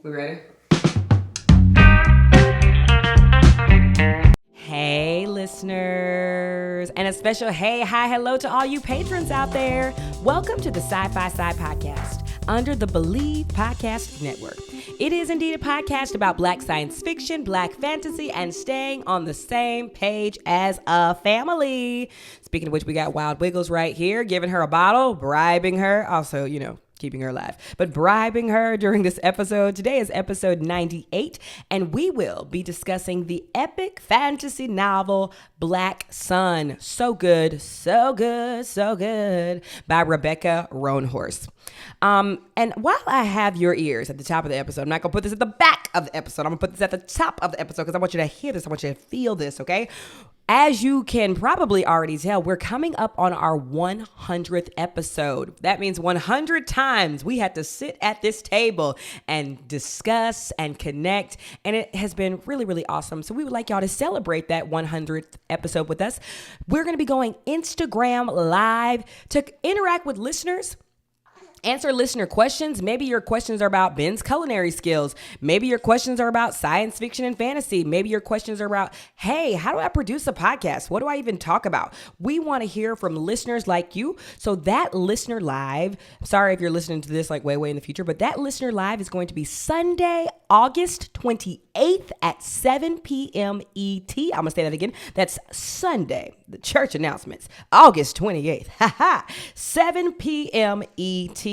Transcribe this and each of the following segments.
We ready? Hey, listeners, and a special hey, hi, hello to all you patrons out there. Welcome to the Sci-Fi Side Podcast under the Believe Podcast Network. It is indeed a podcast about Black science fiction, Black fantasy, and staying on the same page as a family. Speaking of which, we got Wild Wiggles right here, giving her a bottle, bribing her. Also, keeping her alive, but bribing her during this episode. Today is episode 98, and we will be discussing the epic fantasy novel Black Sun. So good, so good, so good, by Rebecca Roanhorse. And while I have your ears at the top of the episode, I'm not gonna put this at the back of the episode. I'm gonna put this at the top of the episode because I want you to hear this. I want you to feel this, okay? As you can probably already tell, we're coming up on our 100th episode. That means 100 times we had to sit at this table and discuss and connect, and it has been really, really awesome. So we would like y'all to celebrate that 100th episode with us. We're going to be going Instagram Live to interact with listeners. Answer listener questions. Maybe your questions are about Ben's culinary skills. Maybe your questions are about science fiction and fantasy. Maybe your questions are about, hey, how do I produce a podcast? What do I even talk about? We want to hear from listeners like you. So that listener live, sorry if you're listening to this like way in the future, but that listener live is going to be Sunday, August 28th at 7 p.m. ET. I'm going to say that again. That's Sunday, the church announcements, August 28th, 7 p.m. ET.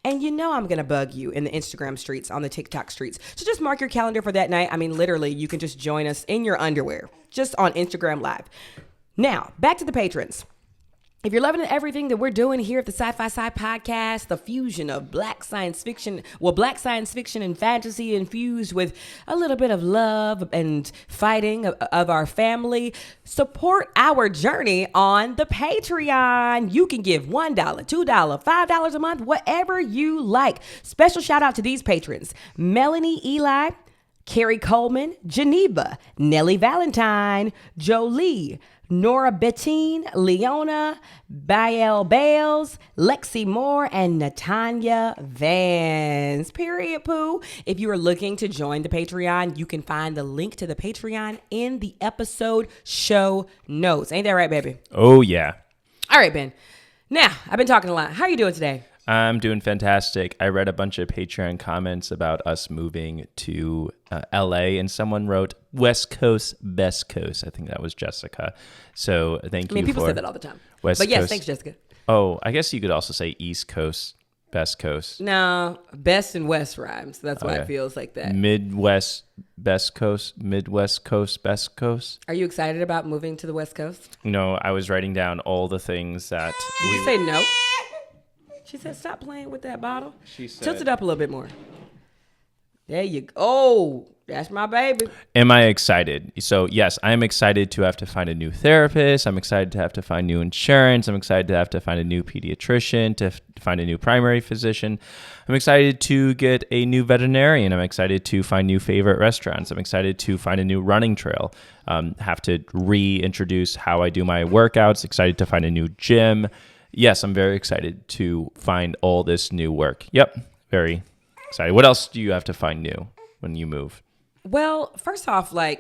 And I'm going to bug you in the Instagram streets, on the TikTok streets. So just mark your calendar for that night. I mean, literally, you can just join us in your underwear, just on Instagram Live. Now, back to the patrons. If you're loving everything that we're doing here at the Sci-Fi Sci Podcast, the fusion of Black science fiction and fantasy infused with a little bit of love and fighting of our family, support our journey on the Patreon. You can give $1, $2, $5 a month, whatever you like. Special shout out to these patrons: Melanie Eli, Carrie Coleman, Geneva, Nellie Valentine, Jolie, Nora Bettine, Leona, Bael Bales, Lexi Moore, and Natanya Vance. Period, poo. If you are looking to join the Patreon, you can find the link to the Patreon in the episode show notes. Ain't that right, baby? Oh, yeah. All right, Ben. Now, I've been talking a lot. How are you doing today? I'm doing fantastic. I read a bunch of Patreon comments about us moving to LA, and someone wrote West Coast, Best Coast. I think that was Jessica. So thank you. I mean, people say that all the time. West but yes, Coast. Thanks, Jessica. Oh, I guess you could also say East Coast, Best Coast. No, Best and West rhymes. That's why it feels like that. Midwest, Best Coast, Midwest Coast, Best Coast. Are you excited about moving to the West Coast? I was writing down all the things that Did you say no? She said, stop playing with that bottle. She said, tilt it up a little bit more. There you go. Oh, that's my baby. Am I excited? So, yes, I'm excited to have to find a new therapist. I'm excited to have to find new insurance. I'm excited to have to find a new pediatrician, to find a new primary physician. I'm excited to get a new veterinarian. I'm excited to find new favorite restaurants. I'm excited to find a new running trail. Have to reintroduce how I do my workouts. Excited to find a new gym. Yes, I'm very excited to find all this new work. Yep, very excited. What else do you have to find new when you move? Well, first off, I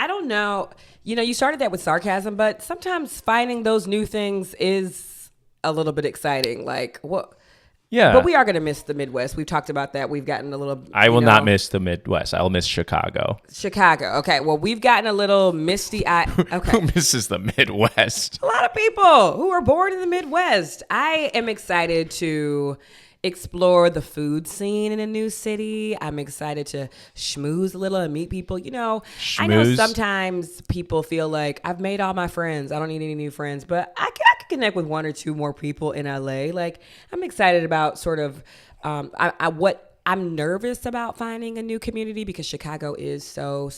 don't know. You started that with sarcasm, but sometimes finding those new things is a little bit exciting. What? Yeah. But we are going to miss the Midwest. We've talked about that. We've gotten a little... I will not miss the Midwest. I'll miss Chicago. Chicago. Okay. Well, we've gotten a little misty-eyed... Okay. Who misses the Midwest? A lot of people who are born in the Midwest. I am excited to explore the food scene in a new city. I'm excited to schmooze a little and meet people. I know sometimes people feel like I've made all my friends. I don't need any new friends, but I can connect with one or two more people in LA. I'm excited about sort of what I'm nervous about finding a new community because Chicago is so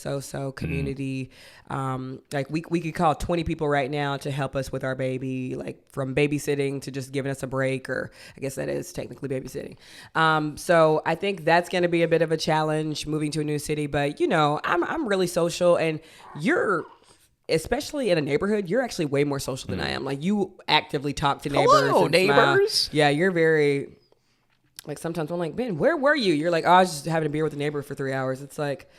community. We could call 20 people right now to help us with our baby, from babysitting to just giving us a break, or I guess that is technically babysitting. So I think that's going to be a bit of a challenge moving to a new city. But I'm really social, and you're, especially in a neighborhood, you're actually way more social than I am. You actively talk to neighbors. Hello, and neighbors. Smile. Yeah, you're very Like sometimes I'm like, Ben, where were you? You're like, oh, I was just having a beer with a neighbor for 3 hours. It's like,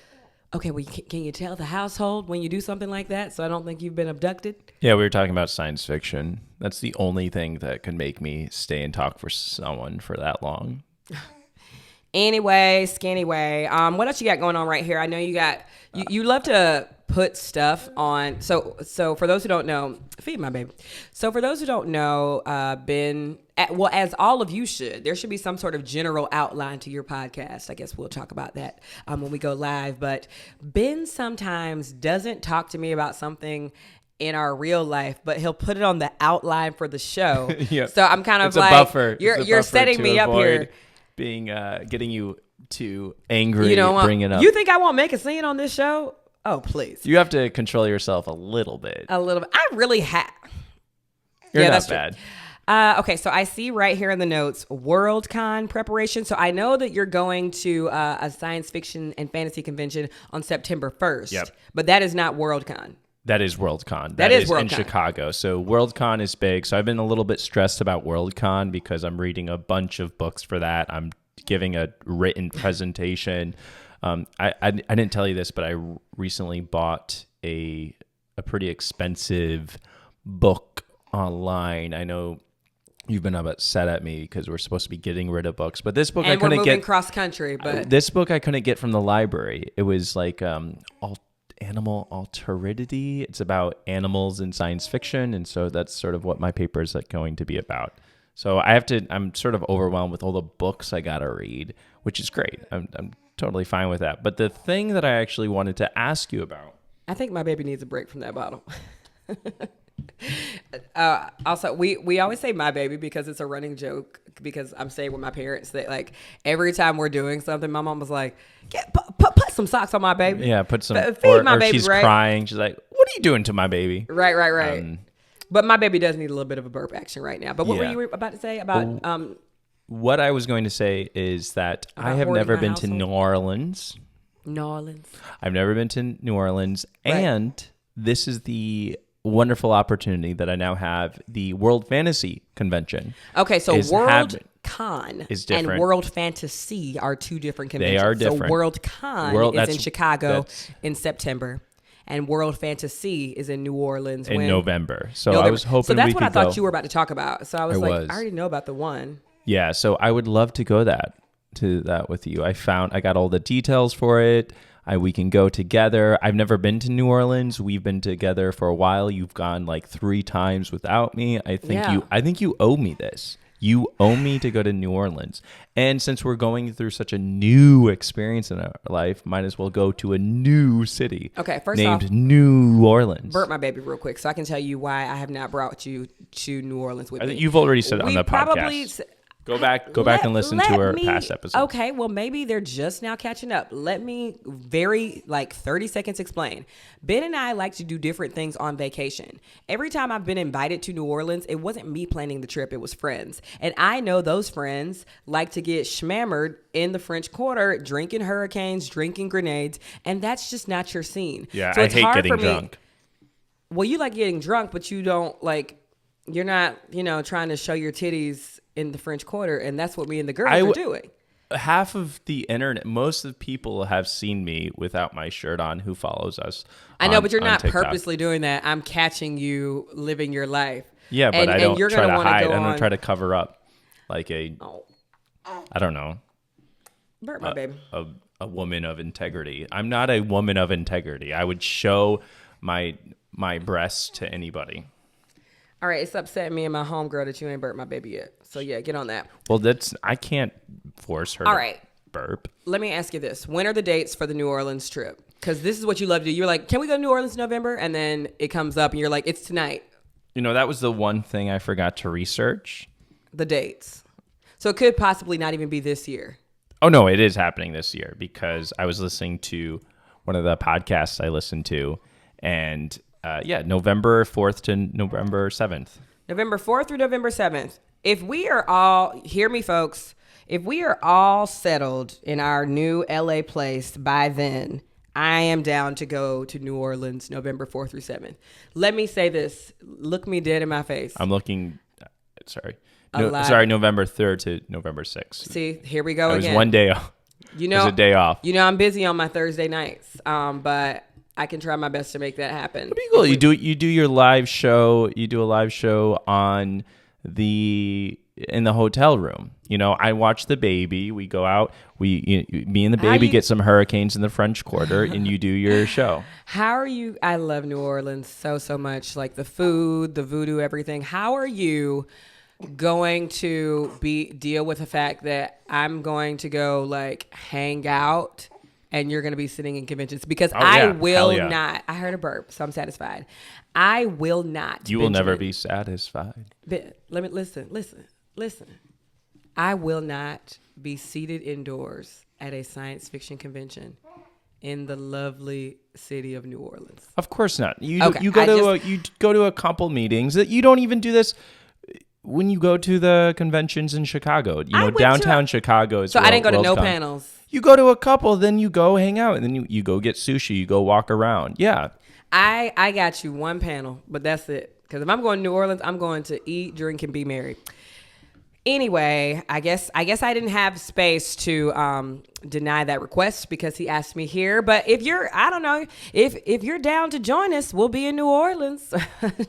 okay, well, can you tell the household when you do something like that? So I don't think you've been abducted. Yeah, we were talking about science fiction. That's the only thing that could make me stay and talk for someone for that long. Anyway, skinny way. What else you got going on right here? I know you got you love to put stuff on. So for those who don't know, feed my baby. So for those who don't know, Ben, well, as all of you should, there should be some sort of general outline to your podcast. I guess we'll talk about that when we go live. But Ben sometimes doesn't talk to me about something in our real life, but he'll put it on the outline for the show. Yep. So I'm kind of it's like, a buffer. You're setting me up here. Being getting you too angry, bring it up. You think I won't make a scene on this show? Oh, please. You have to control yourself a little bit. A little bit. I really have. You're not bad. Okay, so I see right here in the notes, WorldCon preparation. So I know that you're going to a science fiction and fantasy convention on September 1st. Yep. But that is not WorldCon. That is Worldcon. That is Worldcon. In Chicago. So Worldcon is big. So I've been a little bit stressed about Worldcon because I'm reading a bunch of books for that. I'm giving a written presentation. I didn't tell you this, but I recently bought a pretty expensive book online. I know you've been upset at me because we're supposed to be getting rid of books, but this book and I couldn't we're moving get cross country. But this book I couldn't get from the library. It was like animal alterity. It's about animals in science fiction, and so that's sort of what my paper is going to be about. So I'm sort of overwhelmed with all the books I gotta read, which is great. I'm totally fine with that. But the thing that I actually wanted to ask you about, I think my baby needs a break from that bottle. Also, we always say my baby because it's a running joke, because I'm staying with my parents that like every time we're doing something, my mom was like, put some socks on my baby. Yeah, put some, feed my baby, she's right? crying. She's like, what are you doing to my baby? Right. But my baby does need a little bit of a burp action right now. But what were you about to say about... what I was going to say is that I have never been to New Orleans. New Orleans. I've never been to New Orleans. Right. And this is the wonderful opportunity that I now have. The World Fantasy Convention. Okay, so WorldCon is different. And World Fantasy are two different conventions. They are different. So WorldCon is in Chicago in September, and World Fantasy is in New Orleans in November. So I was hoping. So that's what I thought you were about to talk about. So I was I already know about the one. Yeah, so I would love to go to that with you. I got all the details for it. We can go together. I've never been to New Orleans. We've been together for a while. You've gone like 3 times without me. I think you owe me this. You owe me to go to New Orleans. And since we're going through such a new experience in our life, might as well go to a new city. Okay, first named off, New Orleans. Burp my baby real quick so I can tell you why I have not brought you to New Orleans with me. You've already said it on the podcast. Go back and listen to our past episodes. Okay, well, maybe they're just now catching up. Let me 30 seconds explain. Ben and I like to do different things on vacation. Every time I've been invited to New Orleans, it wasn't me planning the trip, it was friends. And I know those friends like to get schmammered in the French Quarter, drinking hurricanes, drinking grenades, and that's just not your scene. Yeah, so I hate getting drunk. Well, you like getting drunk, but you don't you're not, trying to show your titties in the French Quarter, and that's what me and the girls are doing. Half of the internet, most of the people have seen me without my shirt on who follows us. I know, but you're not TikTok. Purposely doing that. I'm catching you living your life. Yeah, but I don't try to hide. I don't try to cover up like I don't know. Burp my baby. A woman of integrity. I'm not a woman of integrity. I would show my breasts to anybody. All right, it's upsetting me and my homegirl that you ain't burped my baby yet. So yeah, get on that. Well, I can't force her to burp. Let me ask you this. When are the dates for the New Orleans trip? Because this is what you love to do. You're like, can we go to New Orleans in November? And then it comes up and you're like, it's tonight. That was the one thing I forgot to research. The dates. So it could possibly not even be this year. Oh, no, it is happening this year because I was listening to one of the podcasts I listened to, and November 4th to November 7th. November 4th through November 7th. If we are all, hear me folks, if we are all settled in our new LA place by then, I am down to go to New Orleans November 4th through 7th. Let me say this. Look me dead in my face. I'm looking, sorry. a lot. Sorry, November 3rd to November 6th. See, here we go It again. was one day off. It was a day off. I'm busy on my Thursday nights, but I can try my best to make that happen. It'd be cool. You do your live show. You do a live show in the hotel room. I watch the baby. We go out. Me and the baby get some hurricanes in the French Quarter, and you do your show. How are you? I love New Orleans so much. Like the food, the voodoo, everything. How are you going to deal with the fact that I'm going to go like hang out and you're going to be sitting in conventions? Because I will not. I heard a burp, so I'm satisfied. I will not. You will never be satisfied. Let me listen. I will not be seated indoors at a science fiction convention in the lovely city of New Orleans. Of course not. You go to a couple meetings. That you don't even do this when you go to the conventions in Chicago. Downtown Chicago is. So I didn't go to no panels. You go to a couple, then you go hang out, and then you go get sushi. You go walk around. Yeah. I got you one panel, but that's it. Because if I'm going to New Orleans, I'm going to eat, drink, and be merry. Anyway, I guess I didn't have space to deny that request because he asked me here. But if you're down to join us, we'll be in New Orleans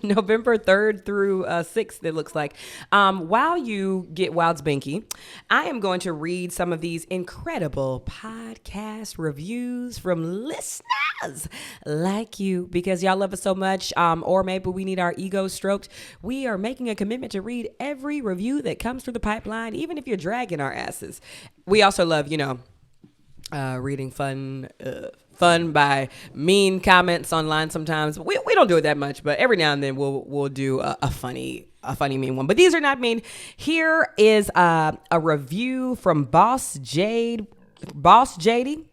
November 3rd through 6th, it looks like. While you get Wilds Binky, I am going to read some of these incredible podcast reviews from listeners like you because y'all love us so much, or maybe we need our ego stroked. We are making a commitment to read every review that comes through the pipeline, even if you're dragging our asses. We also love, reading fun by mean comments online sometimes. We don't do it that much, but every now and then we'll do a funny mean one. But these are not mean. Here is a review from Boss JD. Boss JD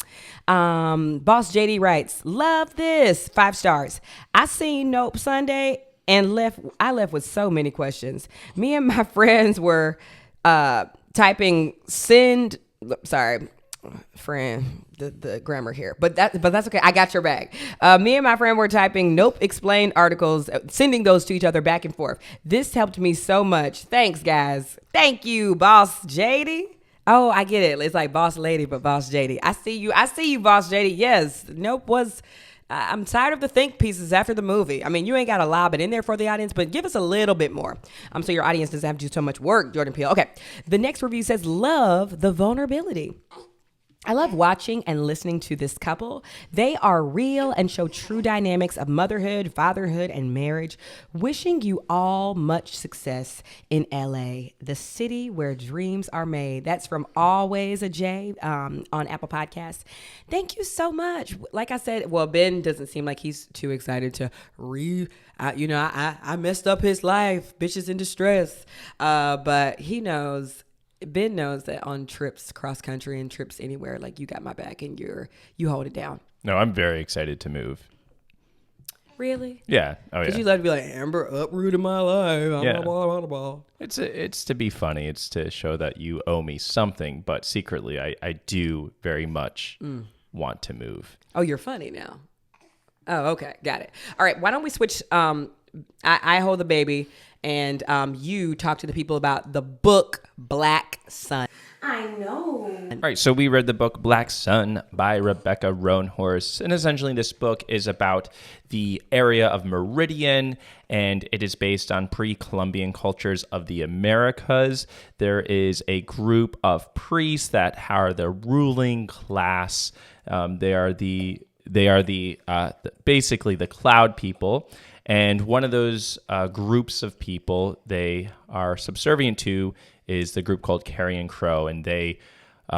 writes, "Love this, 5 stars. I seen Nope Sunday and I left with so many questions. Me and my friends were typing send. Sorry, friend, the grammar here, but that's okay. I got your bag. Me and my friend were typing Nope explained articles, sending those to each other back and forth. This helped me so much. Thanks, guys. Thank you, Boss JD." Oh, I get it. It's like Boss Lady, but Boss JD. I see you, Boss JD. Yes, Nope was. I'm tired of the think pieces after the movie. I mean, you ain't got to lob it in there for the audience, but give us a little bit more. So your audience doesn't have to do so much work, Jordan Peele. Okay. The next review says, "Love the vulnerability. I love watching and listening to this couple. They are real and show true dynamics of motherhood, fatherhood, and marriage. Wishing you all much success in LA, the city where dreams are made." That's from Always a J on Apple Podcasts. Thank you so much. Like I said, well, Ben doesn't seem like he's too excited to I messed up his life. Bitches in distress. But Ben knows that on trips cross country and trips anywhere, like you got my back and you hold it down. No, I'm very excited to move. Really? Yeah. Oh yeah. Because you love to be like, Amber uprooted my life. Yeah. Blah. It's to be funny. It's to show that you owe me something, but secretly I do very much want to move. Oh, you're funny now. Oh, okay. Got it. All right. Why don't we switch? I hold the baby. And you talk to the people about the book Black Sun. I know. All right, so we read the book Black Sun by Rebecca Roanhorse. And essentially this book is about the area of Meridian, and it is based on pre-Columbian cultures of the Americas. There is a group of priests that are the ruling class. They are basically the cloud people. And one of those groups of people they are subservient to is the group called Carrion Crow, and they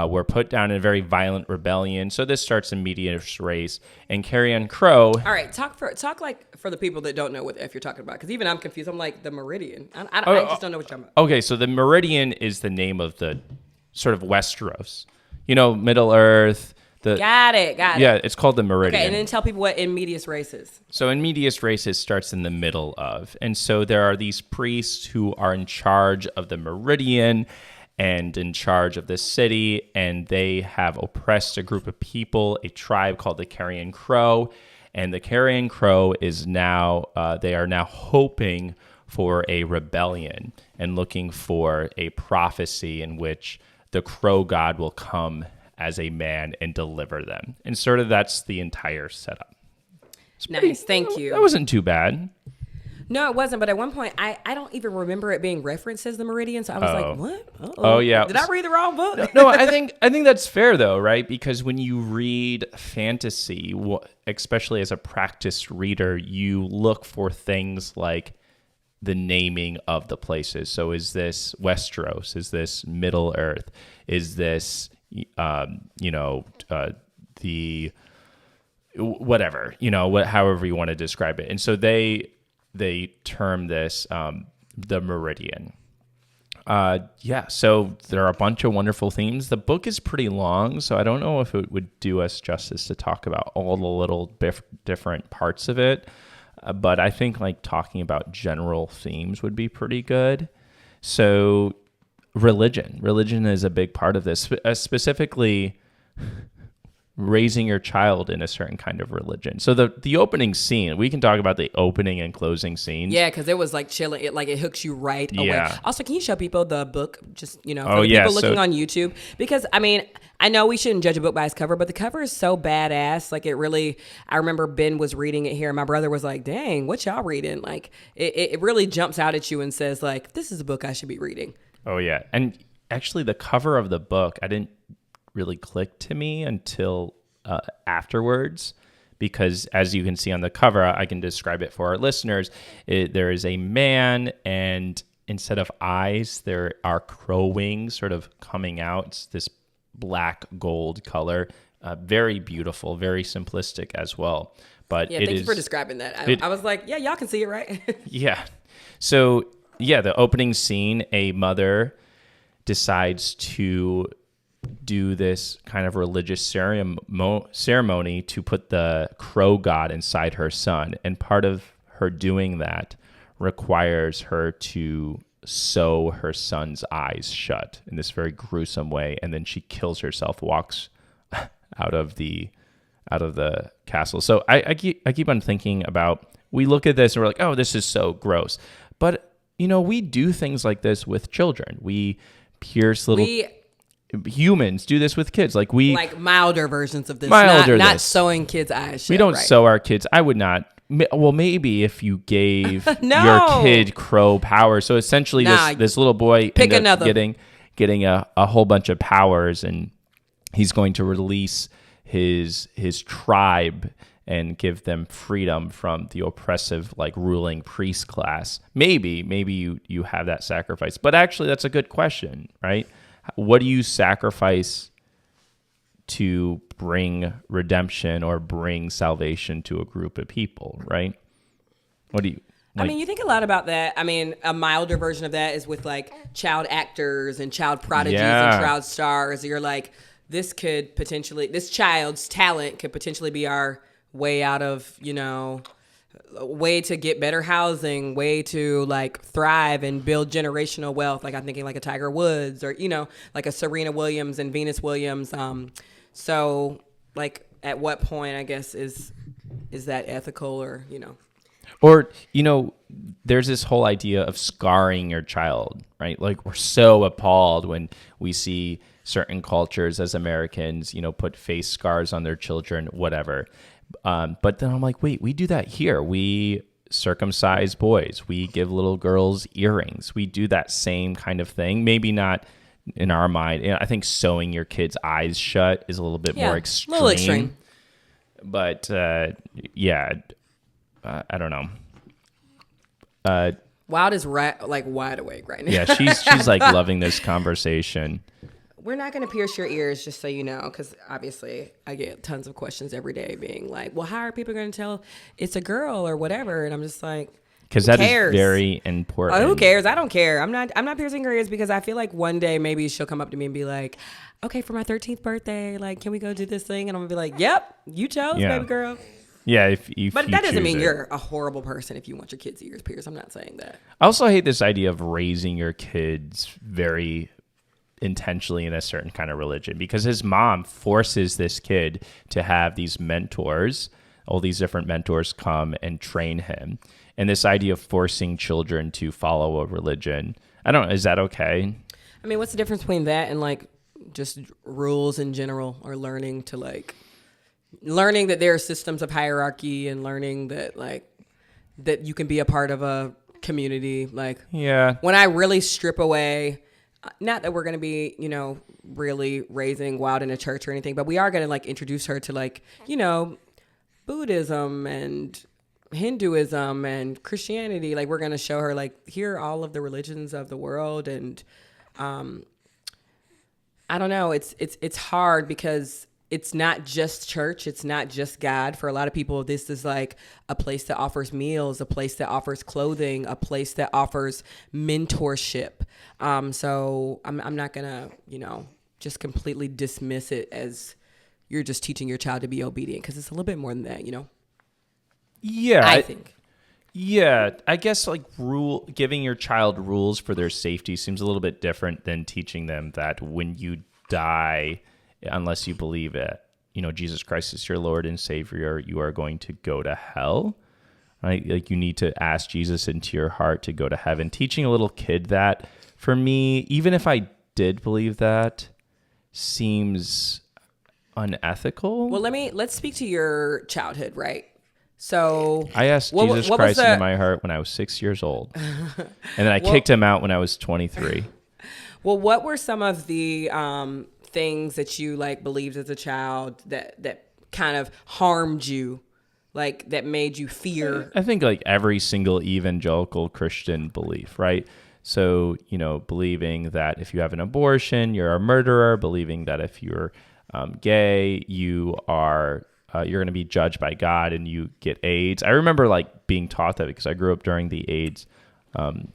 were put down in a very violent rebellion. So this starts in medias res, and Carrion Crow. All right, talk like for the people that don't know what the F you're talking about, because even I'm confused. I'm like the Meridian. I just don't know what you're talking about. Okay, so the Meridian is the name of the sort of Westeros, Middle Earth. Got it. Yeah, it's called the Meridian. Okay, and then tell people what in medias res is. So in medias res starts in the middle of. And so there are these priests who are in charge of the Meridian and in charge of the city, and they have oppressed a group of people, a tribe called the Carrion Crow. And the Carrion Crow is now, they are now hoping for a rebellion and looking for a prophecy in which the crow god will come as a man and deliver them. And sort of that's the entire setup. Nice. Thank you. That wasn't too bad. No, it wasn't. But at one point, I don't even remember it being referenced as the Meridian. So I was like, what? Uh-oh. Oh, yeah. Did I read the wrong book? No, I think that's fair, though, right? Because when you read fantasy, especially as a practiced reader, you look for things like the naming of the places. So is this Westeros? Is this Middle Earth? Is this, the whatever, however you want to describe it. And so they term this the Meridian. So there are a bunch of wonderful themes. The book is pretty long, so I don't know if it would do us justice to talk about all the little different parts of it. But I think like talking about general themes would be pretty good. So religion is a big part of this, specifically raising your child in a certain kind of religion. So the opening scene, we can talk about the opening and closing scenes. Yeah, because it was like chilling. It hooks you right away. Yeah. Also, can you show people the book, just, for the people looking on YouTube? Because, I know we shouldn't judge a book by its cover, but the cover is so badass. Like, I remember Ben was reading it here, and my brother was like, dang, what y'all reading? Like, it really jumps out at you and says, like, this is a book I should be reading. Oh, yeah. And actually, the cover of the book, I didn't really click to me until afterwards, because as you can see on the cover, I can describe it for our listeners. There is a man, and instead of eyes, there are crow wings sort of coming out. It's this black gold color, very beautiful, very simplistic as well. But yeah, thank you for describing that. I was like, yeah, y'all can see it, right? Yeah. So yeah, the opening scene, a mother decides to do this kind of religious ceremony to put the crow god inside her son. And part of her doing that requires her to sew her son's eyes shut in this very gruesome way. And then she kills herself, walks out of the castle. So I keep on thinking about, we look at this and we're like, oh, this is so gross. But, we do things like this with children. We pierce humans do this with kids. Like milder versions of this. Not sewing kids' eyes shut. We don't right? sew our kids. I would not. Well, maybe if you gave no. your kid crow power. So essentially this little boy ended up getting a whole bunch of powers, and he's going to release his tribe and give them freedom from the oppressive, like, ruling priest class. Maybe you have that sacrifice. But actually, that's a good question, right? What do you sacrifice to bring redemption or bring salvation to a group of people, right? What do you... you think a lot about that. A milder version of that is with, like, child actors and child prodigies and child stars. You're like, this child's talent could potentially be our way out of, way to get better housing, way to, like, thrive and build generational wealth. Like, I'm thinking like a Tiger Woods or, like a Serena Williams and Venus Williams. So, like, at what point, I guess, is that ethical or, Or, there's this whole idea of scarring your child, right? Like, we're so appalled when we see certain cultures as Americans, put face scars on their children, whatever. But then I'm like, wait, we do that here. We circumcise boys. We give little girls earrings. We do that same kind of thing. Maybe not in our mind. I think sewing your kid's eyes shut is a little bit more extreme. A little extreme. But, I don't know. Wild is wide awake right now. Yeah, she's like loving this conversation. We're not going to pierce your ears, just so you know, because obviously I get tons of questions every day being like, well, how are people going to tell it's a girl or whatever? And I'm just like, because that is very important. Oh, who cares? I don't care. I'm not piercing her ears, because I feel like one day maybe she'll come up to me and be like, okay, for my 13th birthday, like, can we go do this thing? And I'm going to be like, yep, you chose, baby girl. Yeah, if but that doesn't mean you're a horrible person if you want your kids' ears pierced. I'm not saying that. I also hate this idea of raising your kids very intentionally in a certain kind of religion, because his mom forces this kid to have these mentors, all these different mentors come and train him. And this idea of forcing children to follow a religion, I don't know, is that okay? I mean, what's the difference between that and like just rules in general, or learning that there are systems of hierarchy, and learning that that you can be a part of a community? Like, yeah, when I really strip away, not that we're going to be, really raising Wild in a church or anything, but we are going to like introduce her to Buddhism and Hinduism and Christianity. Like, we're going to show her like, here are all of the religions of the world. And I don't know, it's hard because it's not just church. It's not just God. For a lot of people, this is like a place that offers meals, a place that offers clothing, a place that offers mentorship. So I'm not gonna, just completely dismiss it as you're just teaching your child to be obedient, because it's a little bit more than that, Yeah, I think. Yeah, I guess like giving your child rules for their safety seems a little bit different than teaching them that when you die, unless you believe it, Jesus Christ is your Lord and Savior, you are going to go to hell, right? Like, you need to ask Jesus into your heart to go to heaven. Teaching a little kid that, for me, even if I did believe that, seems unethical. Well, let's speak to your childhood, right? So I asked Jesus Christ into my heart when I was 6 years old, and then I kicked him out when I was 23. Well, what were some of the things that you like believed as a child that kind of harmed you, like that made you fear? I think like every single evangelical Christian belief, right? So, believing that if you have an abortion, you're a murderer, believing that if you're gay, you're going to be judged by God and you get AIDS. I remember like being taught that because I grew up during the AIDS,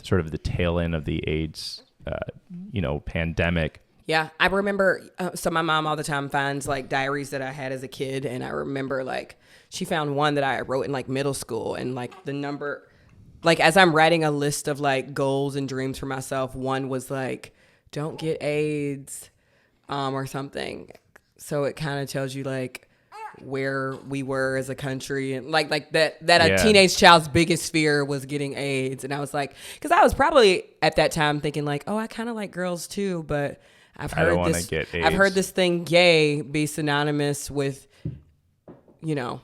sort of the tail end of the AIDS, pandemic. Yeah, I remember. So my mom all the time finds like diaries that I had as a kid, and I remember like she found one that I wrote in like middle school, and like the number, like as I'm writing a list of like goals and dreams for myself, one was like, don't get AIDS, or something. So it kind of tells you like where we were as a country, and like that a teenage child's biggest fear was getting AIDS. And I was like, because I was probably at that time thinking like, oh, I kind of like girls too, but I've heard this thing gay be synonymous with, you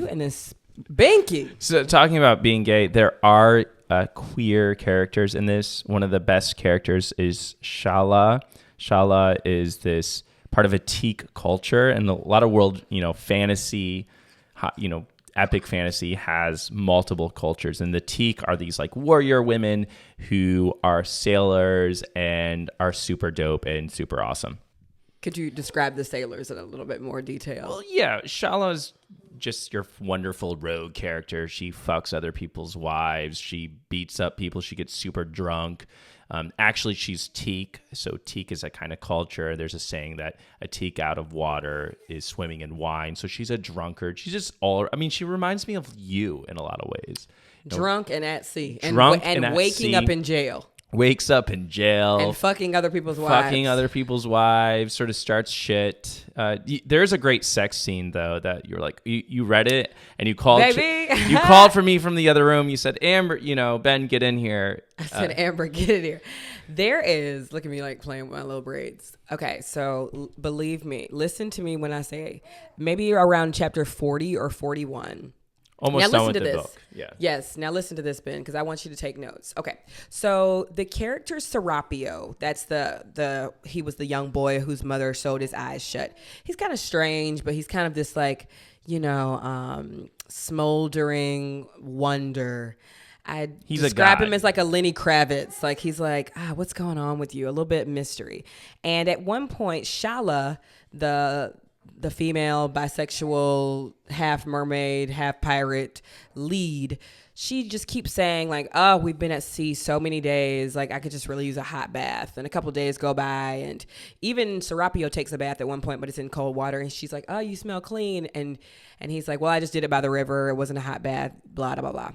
and this binky. So talking about being gay, there are queer characters in this. One of the best characters is Shala. Shala is this part of a Tik culture, and a lot of world, fantasy, epic fantasy has multiple cultures, and the Tik are these like warrior women who are sailors and are super dope and super awesome. Could you describe the sailors in a little bit more detail? Well, yeah, Shala's just your wonderful rogue character. She fucks other people's wives. She beats up people. She gets super drunk. Actually, she's Tik. So Tik is a kind of culture. There's a saying that a Tik out of water is swimming in wine. So she's a drunkard. She's just she reminds me of you in a lot of ways. Drunk and at sea. And waking sea. up in jail. Wakes up in jail. And fucking other people's wives. Sort of starts shit. There's a great sex scene, though, that you're like, you read it and you called. Baby. You called for me from the other room. You said, Amber, Ben, get in here. I said, Amber, get in here. There is, look at me like playing with my little braids. Okay, so believe me, listen to me when I say maybe around chapter 40 or 41. Almost done with the book. Yeah. Yes. Now listen to this, Ben, because I want you to take notes. Okay. So the character Serapio, that's he was the young boy whose mother sewed his eyes shut. He's kind of strange, but he's kind of this like, smoldering wonder. He's describe him as like a Lenny Kravitz. Like he's like, what's going on with you? A little bit mystery. And at one point, Shala, the female bisexual, half mermaid, half pirate lead, she just keeps saying like, oh, we've been at sea so many days. Like I could just really use a hot bath. And a couple of days go by, and even Serapio takes a bath at one point, but it's in cold water. And she's like, oh, you smell clean. And he's like, well, I just did it by the river. It wasn't a hot bath, blah, blah, blah, blah.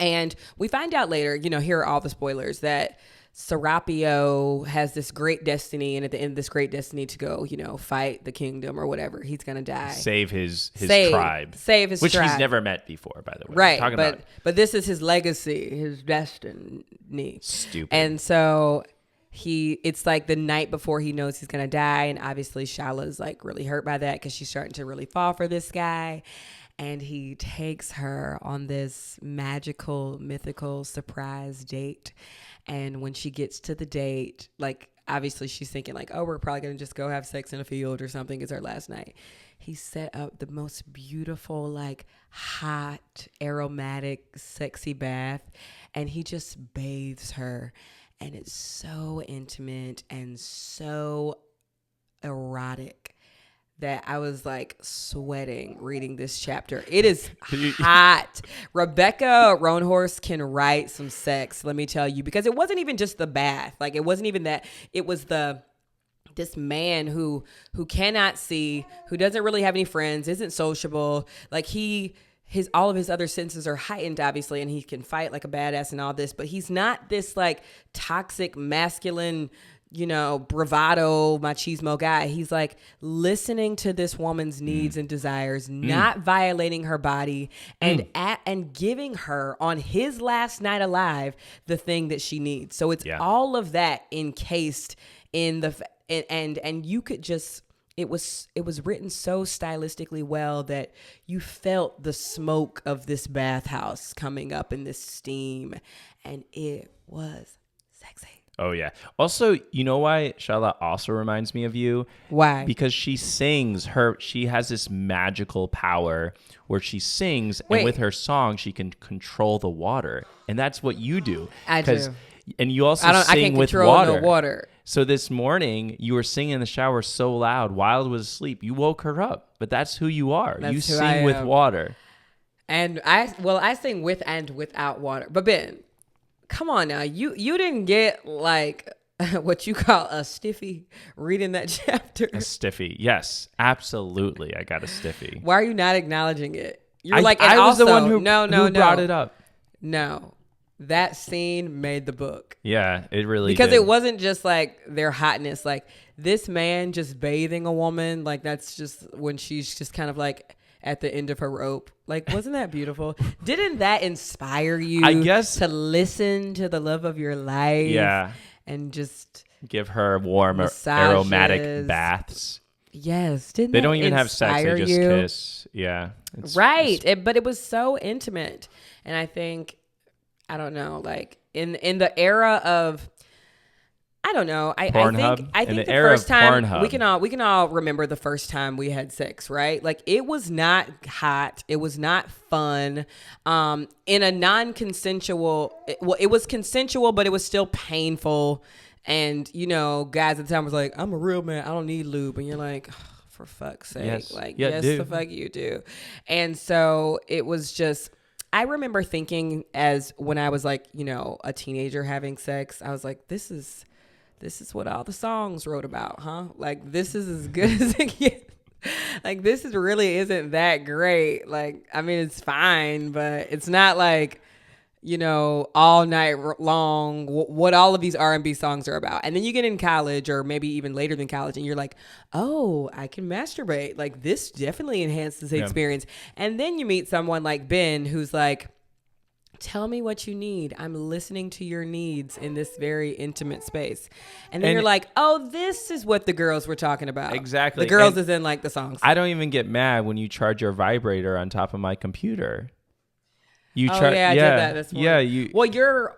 And we find out later, here are all the spoilers, that Serapio has this great destiny, and at the end of this great destiny to go, fight the kingdom or whatever. He's gonna die, save his tribe, which he's never met before, by the way. Right, but this is his legacy, his destiny. Stupid. And so it's like the night before he knows he's gonna die, and obviously Shala's like really hurt by that because she's starting to really fall for this guy. And he takes her on this magical, mythical surprise date. And when she gets to the date, like, obviously she's thinking like, oh, we're probably going to just go have sex in a field or something. It's our last night. He set up the most beautiful, like, hot, aromatic, sexy bath. And he just bathes her. And it's so intimate and so erotic that I was like sweating reading this chapter. It is hot. Rebecca Roanhorse can write some sex, let me tell you, because it wasn't even just the bath. Like, it wasn't even that. It was this man who cannot see, who doesn't really have any friends, isn't sociable. Like, all of his other senses are heightened, obviously, and he can fight like a badass and all this, but he's not this like toxic masculine, bravado, machismo guy. He's like listening to this woman's needs and desires, not violating her body, and giving her on his last night alive the thing that she needs. So it's all of that encased in and you could just, it was written so stylistically well that you felt the smoke of this bathhouse coming up in this steam, and it was sexy. Oh, yeah. Also, you know why Shala also reminds me of you? Why? Because she sings she has this magical power where she sings, and with her song, she can control the water. And that's what you do. I do. And you also I sing can't with control water. No water. So this morning, you were singing in the shower so loud, Wild was asleep. You woke her up. But that's who you are. You sing with water. And I sing with and without water. But Ben, come on now. You didn't get like what you call a stiffy reading that chapter. A stiffy. Yes, absolutely. I got a stiffy. Why are you not acknowledging it? You're I was the one who brought it up. No. That scene made the book. Yeah, it really because did. It wasn't just like their hotness. Like, this man just bathing a woman, like, that's just when she's just kind of like at the end of her rope. Like, wasn't that beautiful? Didn't that inspire you, I guess, to listen to the love of your life? Yeah. And just give her warm, massages, aromatic baths. Yes. Didn't they don't even have sex, they just kiss. Yeah. But it was so intimate. And I think, I don't know, like in the era of, I don't know. I think the first time we can all remember the first time we had sex, right? Like, it was not hot. It was not fun. In a non-consensual, it was consensual, but it was still painful. And, guys at the time was like, I'm a real man. I don't need lube. And you're like, oh, for fuck's sake. Yes. Like, yes, the fuck you do. And so it was just, I remember thinking when I was like, a teenager having sex, I was like, this is what all the songs wrote about, huh? Like, this is as good as it gets. Like, this really isn't that great. Like, I mean, it's fine, but it's not like, all night long, what all of these R&B songs are about. And then you get in college, or maybe even later than college, and you're like, oh, I can masturbate. Like, this definitely enhances the experience. And then you meet someone like Ben, who's like, tell me what you need. I'm listening to your needs in this very intimate space. And then you're like, oh, this is what the girls were talking about. Exactly. The girls is in like the songs. I don't even get mad when you charge your vibrator on top of my computer. I did that this morning. Yeah, well, your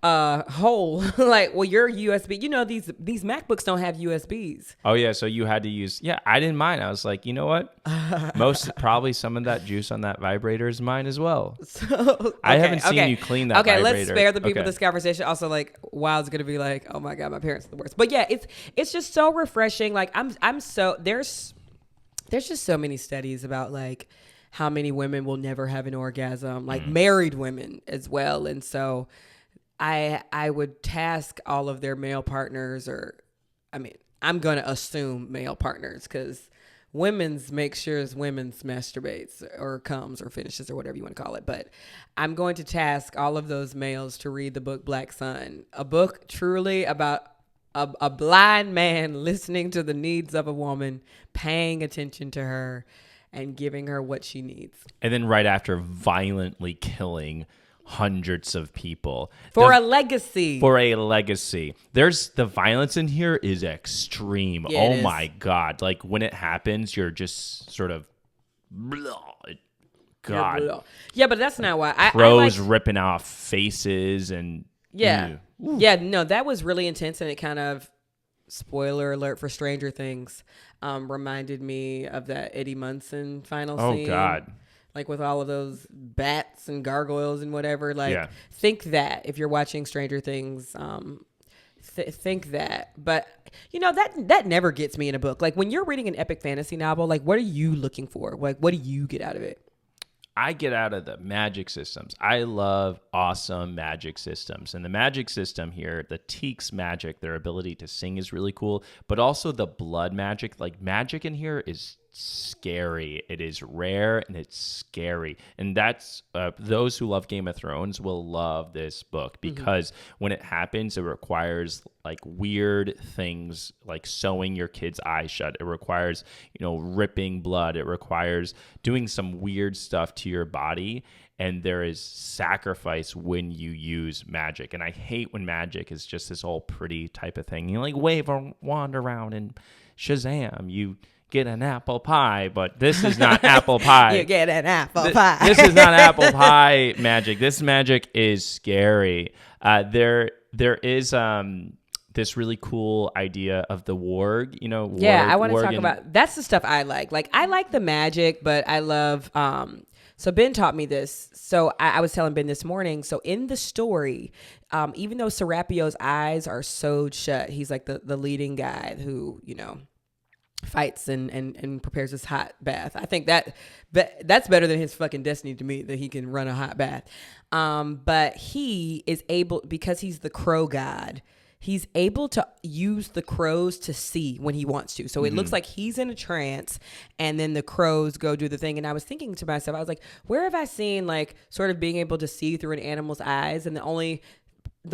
whole your USB. These MacBooks don't have USBs. Oh yeah, so you had to use. Yeah, I didn't mind. I was like, you know what? Probably some of that juice on that vibrator is mine as well. I haven't seen you clean that. Okay, vibrator. Let's spare the people this conversation. Also, like, Wild's gonna be like, oh my god, my parents are the worst. But yeah, it's just so refreshing. Like, I'm so there's just so many studies about like how many women will never have an orgasm, like married women as well. And so I would task all of their male partners, I'm going to assume male partners, because women's make sure women's masturbates or comes or finishes or whatever you want to call it. But I'm going to task all of those males to read the book Black Sun, a book truly about a blind man listening to the needs of a woman, paying attention to her, and giving her what she needs. And then right after, violently killing hundreds of people for a legacy. There's the violence in here is extreme. Yeah, oh my God. Like when it happens, you're just sort of God. Yeah, but that's not why. Crows ripping off faces and yeah. Yeah, no, that was really intense, and it kind of, spoiler alert for Stranger Things, reminded me of that Eddie Munson final scene. Oh God. Like with all of those bats and gargoyles and whatever. Like, think that if you're watching Stranger Things, think that. But, you know, that never gets me in a book. Like, when you're reading an epic fantasy novel, like, what are you looking for? Like, what do you get out of it? I get out of the magic systems. I love awesome magic systems. And the magic system here, the Tik's magic, their ability to sing is really cool. But also the blood magic. Like, magic in here is scary. It is rare and it's scary. And that's those who love Game of Thrones will love this book because when it happens, it requires like weird things like sewing your kid's eyes shut. It requires, you know, ripping blood. It requires doing some weird stuff to your body. And there is sacrifice when you use magic. And I hate when magic is just this whole pretty type of thing. You like wave a wand around and Shazam, you get an apple pie, but this is not apple pie. You get an apple pie. This is not apple pie magic. This magic is scary. There is this really cool idea of the warg, you know. I want to talk about, that's the stuff I like. Like, I like the magic, but I love, so Ben taught me this. So I was telling Ben this morning. So in the story, even though Serapio's eyes are sewed shut, he's like the leading guy who, you know, fights and prepares this hot bath. I think that's better than his fucking destiny to me, that he can run a hot bath. But he is able, because he's the crow god, he's able to use the crows to see when he wants to. So it looks like he's in a trance and then the crows go do the thing. And I was thinking to myself, I was like, where have I seen like sort of being able to see through an animal's eyes? And the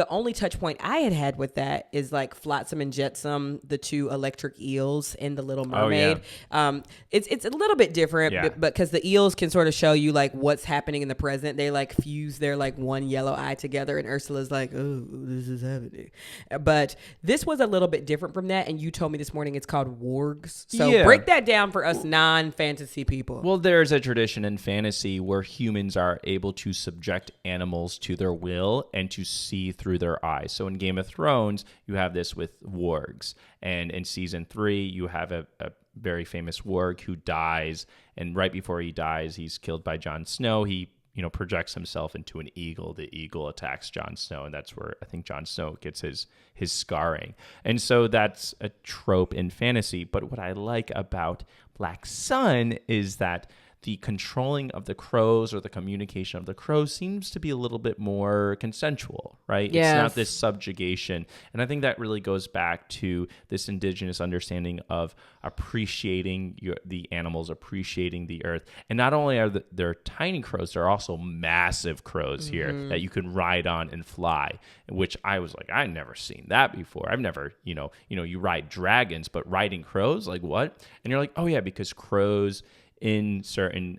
only touch point I had with that is like Flotsam and Jetsam, the two electric eels in The Little Mermaid. Oh, yeah. It's a little bit different, but because the eels can sort of show you like what's happening in the present. They like fuse their like one yellow eye together, and Ursula's like, oh, this is happening. But this was a little bit different from that, and you told me this morning it's called wargs. So break that down for us non-fantasy people. Well, there's a tradition in fantasy where humans are able to subject animals to their will and to see through their eyes. So in Game of Thrones, you have this with wargs. And in season 3, you have a very famous warg who dies. And right before he dies, he's killed by Jon Snow. He, you know, projects himself into an eagle. The eagle attacks Jon Snow. And that's where I think Jon Snow gets his scarring. And so that's a trope in fantasy. But what I like about Black Sun is that the controlling of the crows or the communication of the crows seems to be a little bit more consensual, right? Yes. It's not this subjugation. And I think that really goes back to this indigenous understanding of appreciating the animals, appreciating the earth. And not only are there tiny crows, there are also massive crows here that you can ride on and fly, which I was like, I've never seen that before. I've never, you ride dragons, but riding crows, like what? And you're like, oh yeah, because crows in certain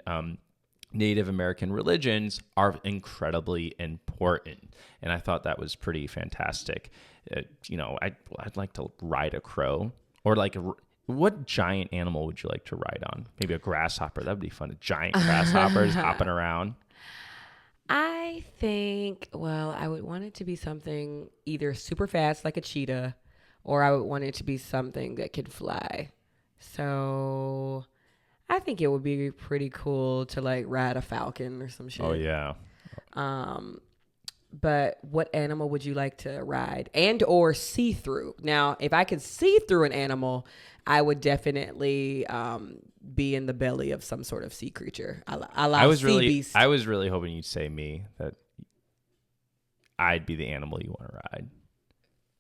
Native American religions are incredibly important. And I thought that was pretty fantastic. I'd like to ride a crow, or like what giant animal would you like to ride on? Maybe a grasshopper. That would be fun. A giant grasshoppers hopping around. I think, I would want it to be something either super fast like a cheetah, or I would want it to be something that could fly. So I think it would be pretty cool to like ride a falcon or some shit. Oh yeah. But what animal would you like to ride and or see through? Now, if I could see through an animal, I would definitely be in the belly of some sort of sea creature. I was really hoping you'd say me, that I'd be the animal you want to ride.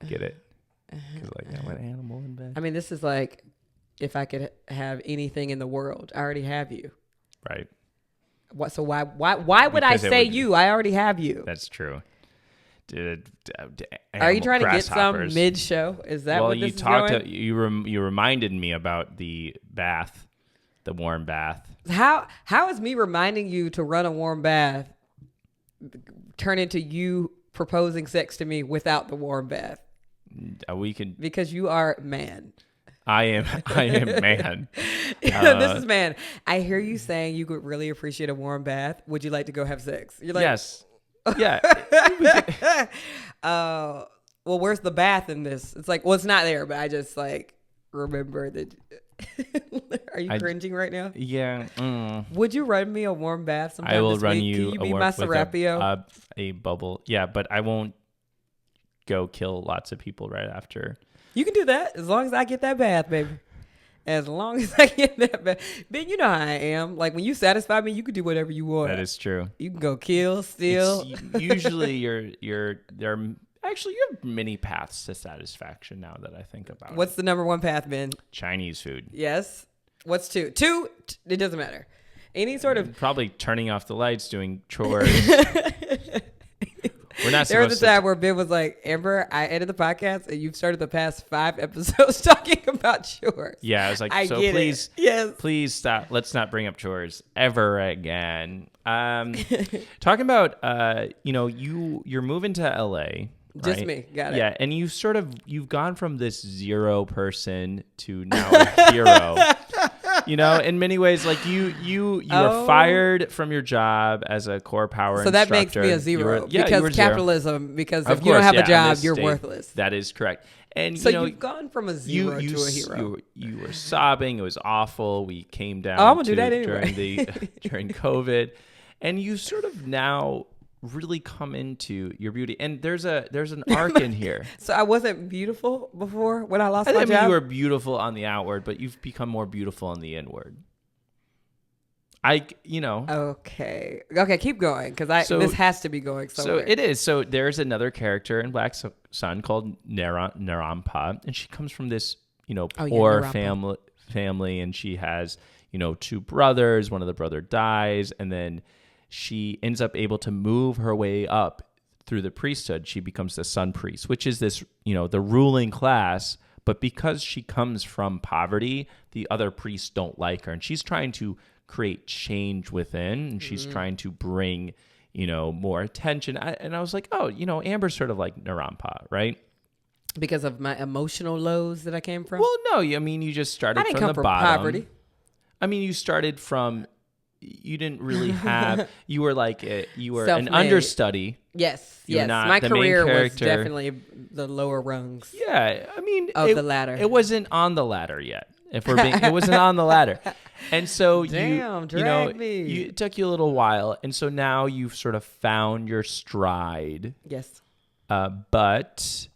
Get it? Because like, I'm an animal in bed. I mean, this is like if I could have anything in the world. I already have you. Right. What? So why would I say you? I already have you. That's true. Are you trying to get some mid-show? Is that what this is going? You reminded me about the bath, the warm bath. How is me reminding you to run a warm bath turn into you proposing sex to me without the warm bath? We can, because you are man. I am man. This is man. I hear you saying you would really appreciate a warm bath. Would you like to go have sex? You're like, yes. Yeah. Well, where's the bath in this? It's like, well, it's not there, but I just like remember that. Are you cringing right now? Yeah. Would you run me a warm bath sometime I will this run week? you Can you be my Serapio? A bubble. Yeah, but I won't go kill lots of people right after. You can do that as long as I get that bath, baby. As long as I get that bath. Ben, you know how I am. Like, when you satisfy me, you can do whatever you want. That is true. You can go kill, steal. Usually actually, you have many paths to satisfaction now that I think about it. What's the number one path, Ben? Chinese food. Yes. What's two? Two, it doesn't matter. Any sort of... Probably turning off the lights, doing chores. We're not there was a time where Ben was like, Amber, I ended the podcast and you've started the past 5 episodes talking about chores. Yeah, I was like, please stop. Let's not bring up chores ever again. Talking about, you're moving to LA. Right? Just me. Got it. Yeah. And you've gone from this 0 person to now a hero. In many ways, like you were fired from your job as a core power instructor. So that makes me a 0 because capitalism, 0. Because if you don't have a job, you're worthless. That is correct. And so you've gone from a 0 to a hero. You were sobbing. It was awful. We came down I'm gonna do that anyway. during COVID. And you sort of now really come into your beauty, and there's an arc in here. So I wasn't beautiful before when I lost my job? I mean, you were beautiful on the outward, but you've become more beautiful on the inward. Okay, keep going, because this has to be going somewhere. So it is. So there's another character in Black Sun called Narampa, and she comes from this poor family, and she has 2 brothers. One of the brother dies, and then she ends up able to move her way up through the priesthood. She becomes the sun priest, which is this, the ruling class. But because she comes from poverty, the other priests don't like her. And she's trying to create change within. And she's trying to bring, more attention. And I was like, Amber's sort of like Narampa, right? Because of my emotional lows that I came from? Well, no. I mean, you just started from the bottom. Poverty. I mean, you started from... You didn't really have. You were like you were Self-made. An understudy. Yes. My career was definitely the lower rungs. Yeah, I mean, the ladder. It wasn't on the ladder yet. It wasn't on the ladder, and so it took you a little while, and so now you've sort of found your stride. Yes. But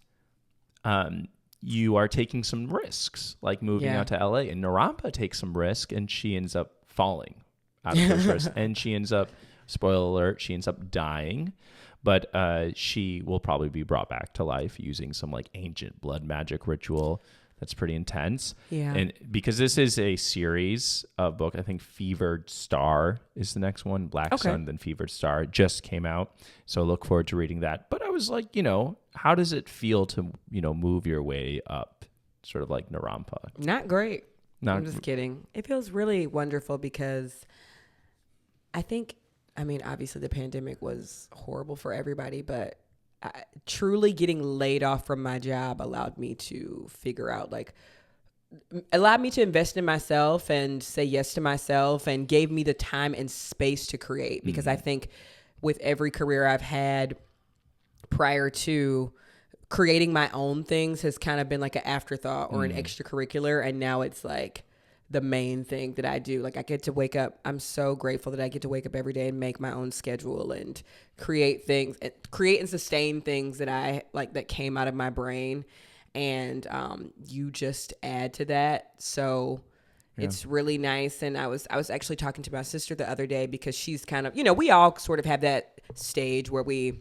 you are taking some risks, like moving out to LA, and Narampa takes some risk, and she ends up falling out of those risks, and she ends up, spoiler alert, she ends up dying, but she will probably be brought back to life using some like ancient blood magic ritual that's pretty intense. Yeah. And because this is a series of book, I think Fevered Star is the next one. Black Sun, then Fevered Star just came out, so look forward to reading that. But I was like, how does it feel to move your way up, sort of like Narampa? Not great. I'm just kidding. It feels really wonderful because I think, obviously the pandemic was horrible for everybody, but truly getting laid off from my job allowed me to figure out, allowed me to invest in myself and say yes to myself, and gave me the time and space to create. Because I think with every career I've had prior to, creating my own things has kind of been like an afterthought or an extracurricular. And now it's like the main thing that I do. Like, I get to wake up. I'm so grateful that I get to wake up every day and make my own schedule and create and sustain things that I like, that came out of my brain. And you just add to that. So it's really nice. And I was actually talking to my sister the other day, because she's kind of, we all sort of have that stage where we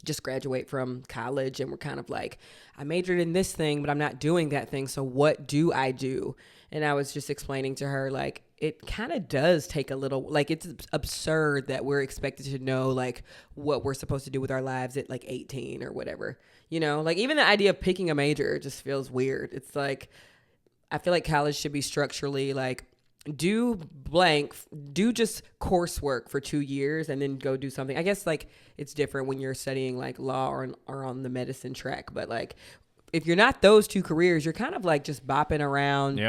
just graduate from college, and we're kind of like, I majored in this thing, but I'm not doing that thing. So what do I do? And I was just explaining to her, like, it kind of does take a little, like, it's absurd that we're expected to know, like, what we're supposed to do with our lives at like 18 or whatever, you know, like even the idea of picking a major just feels weird. It's like, I feel like college should be structurally like, do just coursework for 2 years and then go do something. I guess like it's different when you're studying like law or on the medicine track, but like if you're not those two careers, you're kind of like just bopping around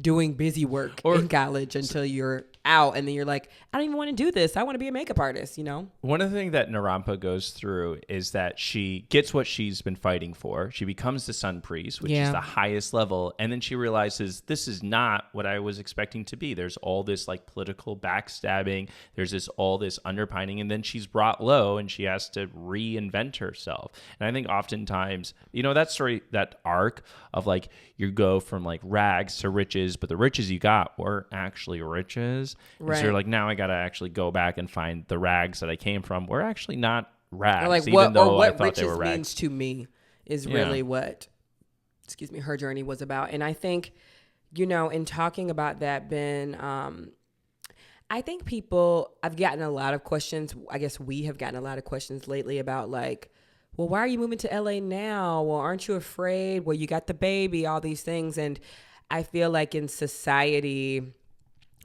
doing busy work in college until you're out, and then you're like, I don't even want to do this. I want to be a makeup artist, you know? One of the things that Narampa goes through is that she gets what she's been fighting for. She becomes the sun priest, which is the highest level, and then she realizes this is not what I was expecting to be. There's all this like political backstabbing. There's all this underpining, and then she's brought low, and she has to reinvent herself. And I think oftentimes, you know, that story, that arc of like you go from like rags to riches, but the riches you got were actually riches. Right. So you're like, now I got to actually go back and find the rags that I came from were actually not rags, or like even though what I thought they were rags. Means to me is really what, her journey was about. And I think, you know, in talking about that, Ben, I think I've gotten a lot of questions. I guess we have gotten a lot of questions lately about like, well, why are you moving to LA now? Well, aren't you afraid? Well, you got the baby, all these things. And I feel like in society,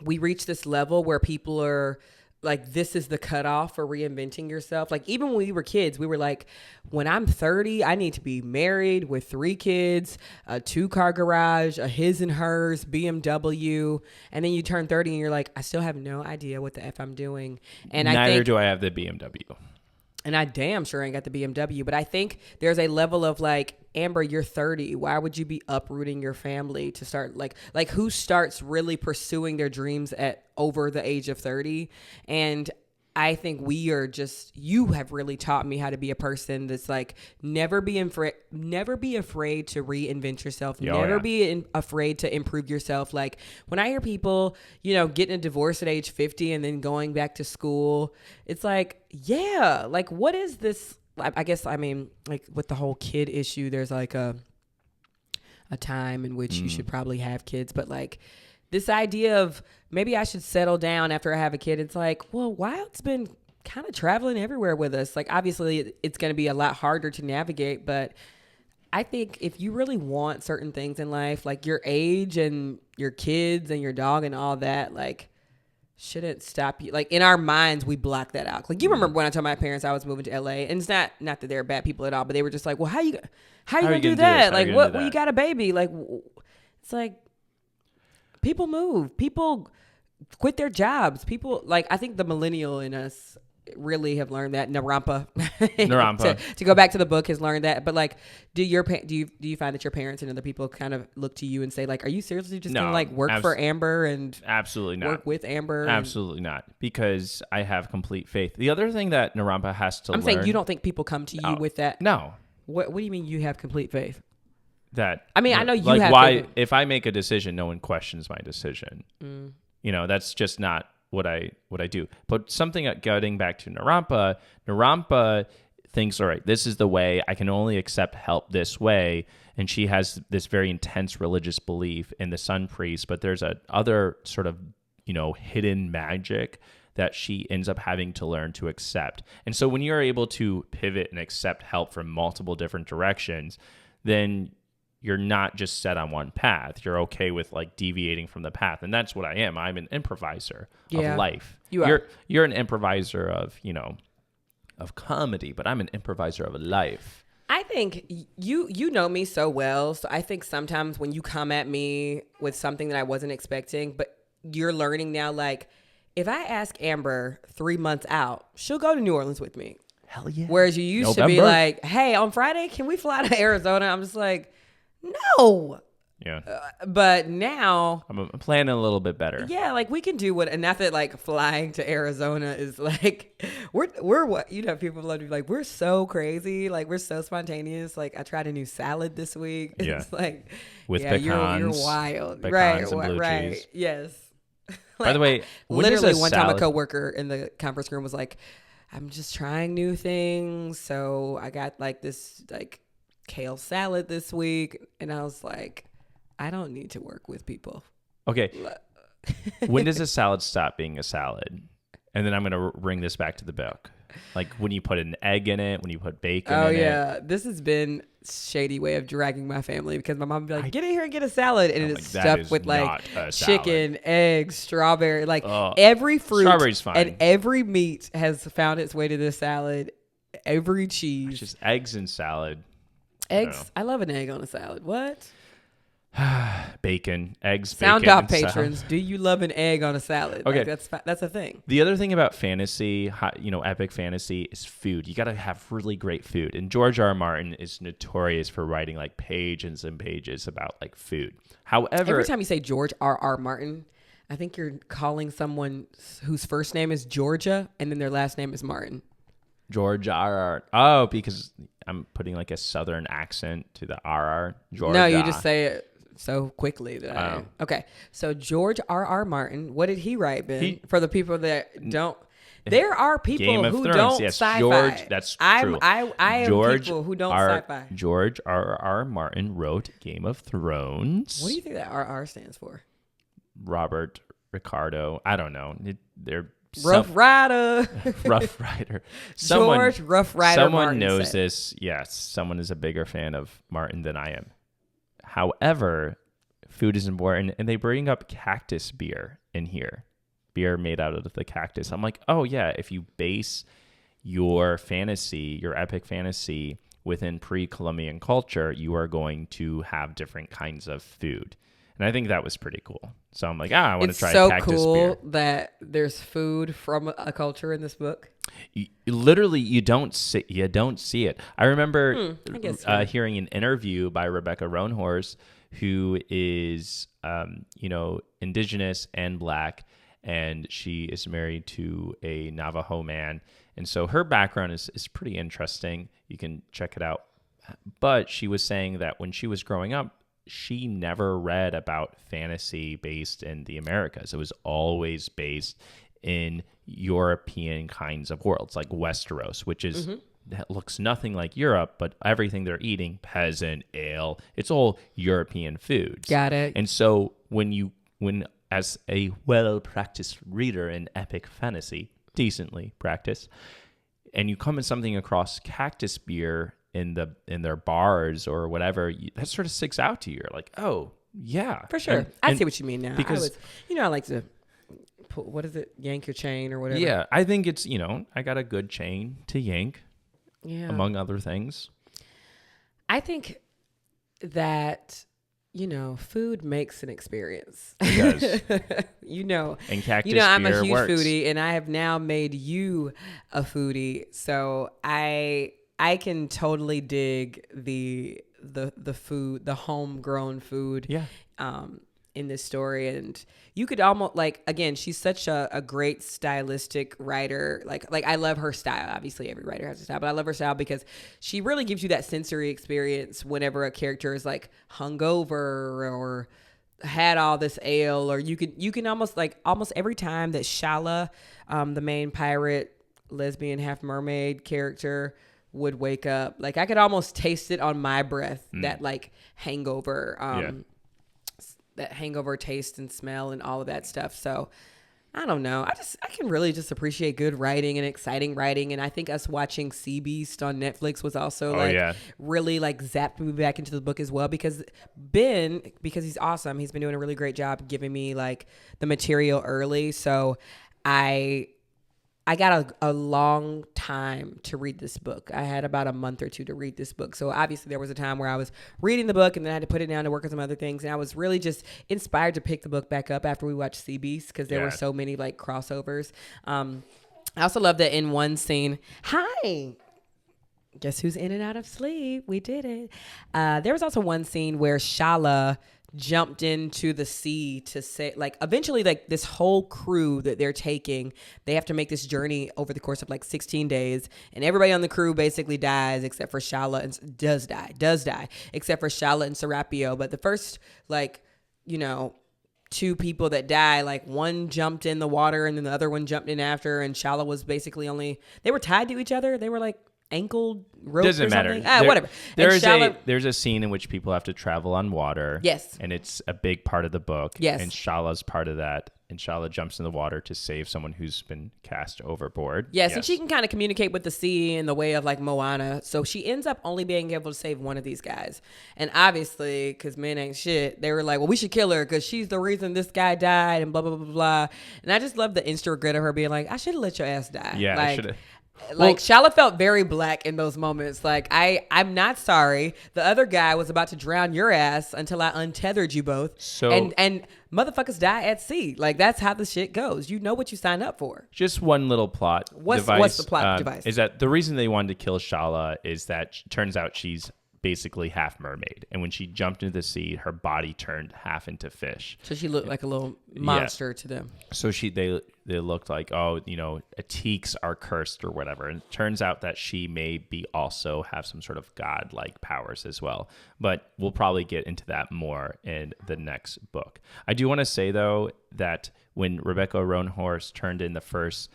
we reach this level where people are like, this is the cutoff for reinventing yourself. Like even when we were kids, we were like, when I'm 30, I need to be married with 3 kids, a 2-car garage, a his and hers BMW. And then you turn 30 and you're like, I still have no idea what the F I'm doing. And neither do I have the BMW. And I damn sure ain't got the BMW. But I think there's a level of like, Amber, you're 30. Why would you be uprooting your family to start like who starts really pursuing their dreams at over the age of 30? And I think you have really taught me how to be a person that's like, never be afraid to reinvent yourself. Be afraid to improve yourself. Like when I hear people, you know, getting a divorce at age 50 and then going back to school, it's like, yeah, like what is this? I guess, I mean, like with the whole kid issue, there's like a time in which you should probably have kids, but like this idea of maybe I should settle down after I have a kid. It's like, well, Wild's been kind of traveling everywhere with us. Like obviously it's going to be a lot harder to navigate, but I think if you really want certain things in life, like your age and your kids and your dog and all that, like shouldn't stop you. Like in our minds, we block that out. Like you remember when I told my parents I was moving to LA, and it's not that they're bad people at all, but they were just like, well, how you gonna do that? Like what, when you got a baby? Like it's like people move, people quit their jobs. People like, I think the millennial in us really have learned that. Narampa. to go back to the book, has learned that. But like, do you find that your parents and other people kind of look to you and say like, are you seriously just gonna like work for Amber and absolutely not work with Amber? Absolutely not, because I have complete faith. The other thing that Narampa has to learn. I'm saying you don't think people come to you with that? No. What do you mean you have complete faith? That I mean, I know you like have. Why, if I make a decision, no one questions my decision. You know, that's just not what I do. But something getting back to Narampa thinks, all right, this is the way. I can only accept help this way. And she has this very intense religious belief in the sun priest, but there's a other sort of, you know, hidden magic that she ends up having to learn to accept. And so when you're able to pivot and accept help from multiple different directions, then you're not just set on one path. You're okay with like deviating from the path. And that's what I am. I'm an improviser of life. You're an improviser of, you know, of comedy, but I'm an improviser of life. I think you know me so well. So I think sometimes when you come at me with something that I wasn't expecting, but you're learning now, like if I ask Amber 3 months out, she'll go to New Orleans with me. Hell yeah. Whereas you used to be like, hey, on Friday, can we fly to Arizona? I'm just like, no. Yeah. But now I'm planning a little bit better. Yeah, like we can do what, and not that like flying to Arizona is like we're what, you know, people love to be like, we're so crazy, like we're so spontaneous. Like I tried a new salad this week. Yeah. It's like with pecans, you're wild. Pecans right, and blue right. cheese. Like, by the way, literally one time a coworker in the conference room was like, I'm just trying new things. So I got like this like kale salad this week, and I was like, I don't need to work with people. Okay. When does a salad stop being a salad? And then I'm going to bring this back to the book. Like when you put an egg in it, when you put bacon in it. Oh, yeah. This has been shady way of dragging my family because my mom would be like, get in here and get a salad. And it's stuffed with like chicken, eggs, strawberry, like every fruit. Strawberry's fine. And every meat has found its way to this salad. Every cheese. It's just eggs and salad. Eggs. I love an egg on a salad. What? Bacon, eggs, Sound bacon. off patrons. Do you love an egg on a salad? Okay. Like, that's a thing. The other thing about fantasy, epic fantasy is food. You got to have really great food. And George R. R. Martin is notorious for writing like pages and pages about like food. However, every time you say George R. R. Martin, I think you're calling someone whose first name is Georgia and then their last name is Martin. George R. R. Oh, because I'm putting like a southern accent to the R. Georgia. No, you just say it so quickly that okay. So George R. R. Martin, what did he write, Ben? For the people that don't, there are people who don't sci-fi. George, that's true. I am people who don't sci-fi. George R. R. Martin wrote Game of Thrones. What do you think that RR stands for? Robert Ricardo. I don't know. They're Rough Rider. Rough Rider. George Rough Rider. Someone Martin knows said. this. Yes, someone is a bigger fan of Martin than I am. However, food is important, and they bring up cactus beer in here. Beer made out of the cactus. I'm like, oh yeah, if you base your fantasy, your epic fantasy within pre-Columbian culture, you are going to have different kinds of food. And I think that was pretty cool. So I'm like, I want to try cactus beer. It's so cool that there's food from a culture in this book. Literally, you don't see it. I remember hearing an interview by Rebecca Roanhorse, who is, indigenous and Black, and she is married to a Navajo man. And so her background is pretty interesting. You can check it out. But she was saying that when she was growing up, she never read about fantasy based in the Americas. It was always based in European kinds of worlds, like Westeros, which is that looks nothing like Europe, but everything they're eating, peasant, ale, it's all European foods. Got it. And so when as a well-practiced reader in epic fantasy, decently practiced, and you come in something across cactus beer in their bars or whatever, that sort of sticks out to you. You're like, oh yeah, for sure. I see what you mean now. Because I like to pull, what is it, yank your chain or whatever. Yeah, I think it's I got a good chain to yank. Yeah, among other things. I think that food makes an experience. It does. And cactus beer I'm a huge works. foodie, and I have now made you a foodie, so I can totally dig the food, the homegrown food. Yeah. In this story, and you could almost again, she's such a great stylistic writer. Like I love her style. Obviously, every writer has a style, but I love her style because she really gives you that sensory experience whenever a character is like hungover or had all this ale, or you can almost every time that Shala, the main pirate, lesbian, half mermaid character, would wake up, I could almost taste it on my breath, that hangover, that hangover taste and smell and all of that stuff. So I don't know. I can really just appreciate good writing and exciting writing. And I think us watching Sea Beast on Netflix was also really zapped me back into the book as well, because because he's awesome, he's been doing a really great job giving me the material early. So I got a long time to read this book. I had about a month or two to read this book. So obviously there was a time where I was reading the book and then I had to put it down to work on some other things. And I was really just inspired to pick the book back up after we watched Sea Beast, because there were so many crossovers. I also love that in one scene, hi, guess who's in and out of sleep? We did it. There was also one scene where Shala jumped into the sea to say, eventually, this whole crew that they're taking, they have to make this journey over the course of 16 days, and everybody on the crew basically dies except for Shala, and does die except for Shala and Serapio. But the first two people that die. Like one jumped in the water and then the other one jumped in after. And Shala was basically they were tied to each other. They were like ankle rope Doesn't or matter. something. Whatever. There's a scene in which people have to travel on water. Yes. And it's a big part of the book. Yes. And Shala's part of that. And Shala jumps in the water to save someone who's been cast overboard. Yes, and she can kind of communicate with the sea in the way of like Moana. So she ends up only being able to save one of these guys. And obviously, because men ain't shit, they were like, well, we should kill her because she's the reason this guy died and blah, blah, blah, blah. And I just love the instant regret of her being like, I should have let your ass die. Yeah, I should have. Like Shala felt very black in those moments. Like I'm not sorry. The other guy was about to drown your ass until I untethered you both. So and motherfuckers die at sea. Like that's how the shit goes. You know what you signed up for. just one little plot device. What's the plot device? Is that the reason they wanted to kill Shala is that turns out she's basically half mermaid, and when she jumped into the sea, her body turned half into fish. So she looked like a little monster to them. So they looked like, oh, Tiks are cursed or whatever. And it turns out that she may be also have some sort of god-like powers as well. But we'll probably get into that more in the next book. I do want to say, though, that when Rebecca Roanhorse turned in the first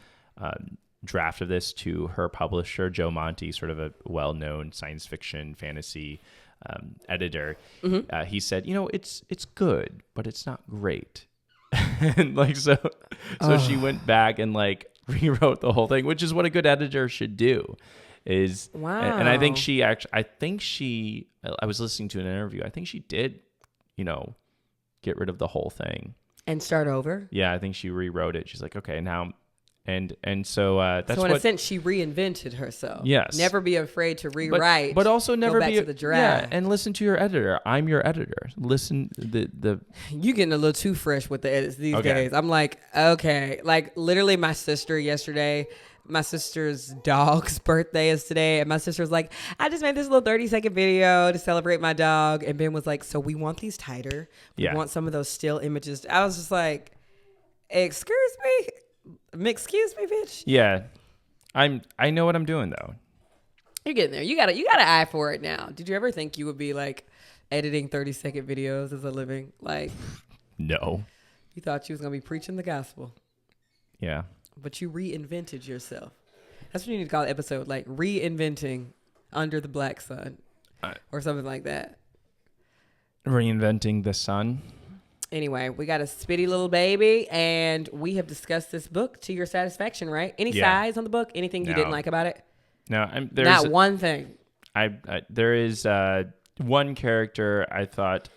draft of this to her publisher, Joe Monte, sort of a well-known science fiction fantasy editor, he said, it's good, but it's not great. And so she went back and rewrote the whole thing, which is what a good editor should do. Wow. And I think I was listening to an interview. I think she did, get rid of the whole thing and start over. Yeah, I think she rewrote it. She's like, okay, now. And so that's so in a sense she reinvented herself. Yes. Never be afraid to rewrite. But also never go back to the draft. Yeah, and listen to your editor. I'm your editor. Listen the You getting a little too fresh with the edits these days. I'm like, okay. Like literally my sister yesterday, my sister's dog's birthday is today, and my sister was like, I just made this little 30-second video to celebrate my dog. And Ben was like, so we want these tighter. We want some of those still images. I was just like, excuse me, bitch. Yeah, I know what I'm doing though. You're getting there. You got an eye for it now. Did you ever think you would be like editing 30-second videos as a living? Like, no. You thought you was gonna be preaching the gospel. Yeah. But you reinvented yourself. That's what you need to call the episode, like reinventing under the black sun, or something like that. Reinventing the sun. Anyway, we got a spitty little baby, and we have discussed this book to your satisfaction, right? Any size on the book? Anything you didn't like about it? No, there's not one thing. There is one character I thought.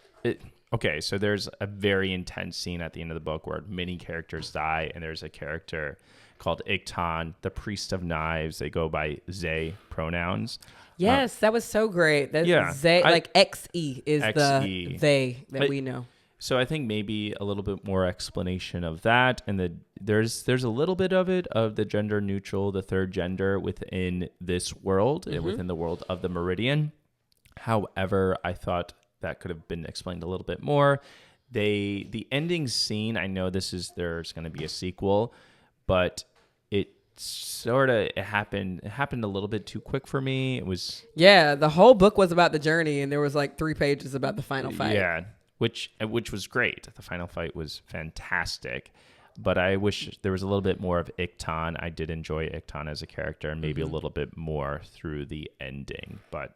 Okay, so there's a very intense scene at the end of the book where many characters die, and there's a character called Iktan, the priest of knives. They go by they pronouns. Yes, that was so great. They, like XE is XE. The they that we know. So I think maybe a little bit more explanation of that, and there's a little bit of it of the gender neutral, the third gender within this world, within the world of the Meridian. However, I thought that could have been explained a little bit more. The ending scene, I know there's going to be a sequel, but it happened a little bit too quick for me. It was the whole book was about the journey, and there was like 3 pages about the final fight. Yeah. Which was great. The final fight was fantastic, but I wish there was a little bit more of Iktan. I did enjoy Iktan as a character, and maybe a little bit more through the ending. But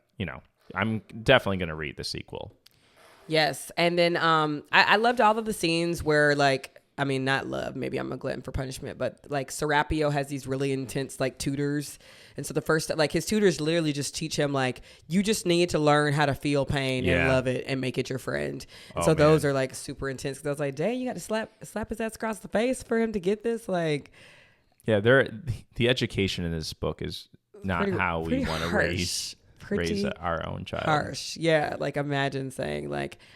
I'm definitely going to read the sequel. Yes, and then I loved all of the scenes where not love. Maybe I'm a glutton for punishment, but like Serapio has these really intense like tutors. And so the first, his tutors literally just teach him you just need to learn how to feel pain and love it and make it your friend. And those are super intense. Cause I was like, dang, you got to slap his ass across the face for him to get this. Yeah, the education in this book is not how we want to raise our own child. Harsh. Yeah. Imagine saying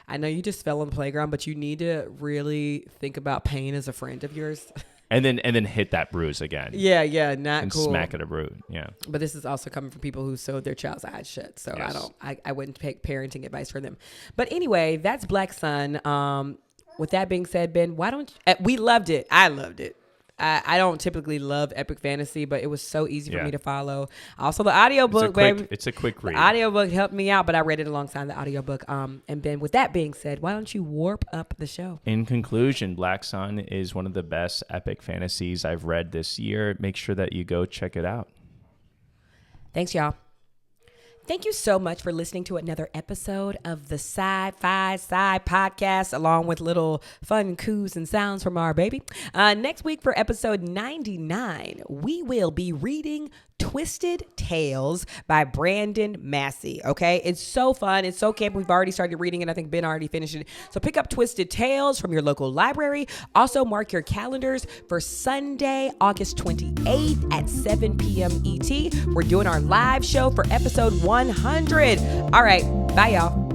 I know you just fell on the playground, but you need to really think about pain as a friend of yours. And then hit that bruise again. Yeah, not and cool. Smack at a bruise. Yeah. But this is also coming from people who sewed their child's eyes shut. So yes. I wouldn't take parenting advice from them. But anyway, that's Black Sun. With that being said, Ben, why don't we loved it. I loved it. I don't typically love epic fantasy, but it was so easy for me to follow. Also, the audiobook, baby. It's a quick read. The audiobook helped me out, but I read it alongside the audiobook. And Ben, with that being said, why don't you warp up the show? In conclusion, Black Sun is one of the best epic fantasies I've read this year. Make sure that you go check it out. Thanks, y'all. Thank you so much for listening to another episode of the Sci-Fi Sci Podcast, along with little fun coos and sounds from our baby. Next week for episode 99, we will be reading Twisted Tales by Brandon Massey. Okay, it's so fun. It's so camp. We've already started reading it. I think Ben already finished it. So pick up Twisted Tales from your local library. Also mark your calendars for Sunday, August 28th at 7 p.m. ET. We're doing our live show for episode 100. All right, bye y'all.